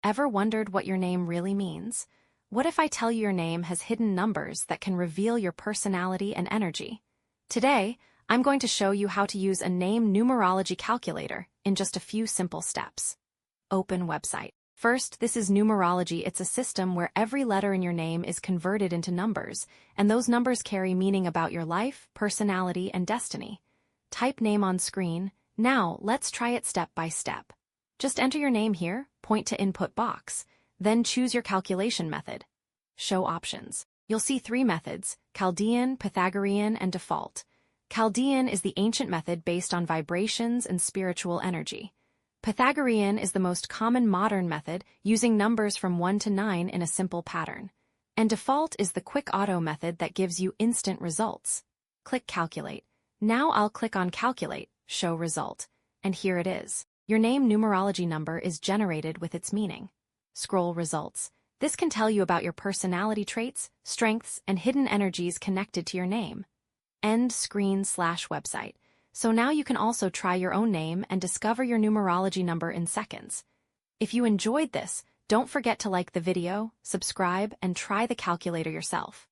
Ever wondered what your name really means? What if I tell you your name has hidden numbers that can reveal your personality and energy? Today, I'm going to show you how to use a name numerology calculator in just a few simple steps. Open website. First, this is numerology. It's a system where every letter in your name is converted into numbers, and those numbers carry meaning about your life, personality, and destiny. Type name on screen. Now, let's try it step by step. Just enter your name here, point to input box, then choose your calculation method. Show options. You'll see 3 methods: Chaldean, Pythagorean, and default. Chaldean is the ancient method based on vibrations and spiritual energy. Pythagorean is the most common modern method, using numbers from 1 to 9 in a simple pattern. And default is the quick auto method that gives you instant results. Click Calculate. Now I'll click on Calculate, Show Result. And here it is. Your name numerology number is generated with its meaning. Scroll Results. This can tell you about your personality traits, strengths, and hidden energies connected to your name. End screen/website. So now you can also try your own name and discover your numerology number in seconds. If you enjoyed this, don't forget to like the video, subscribe, and try the calculator yourself.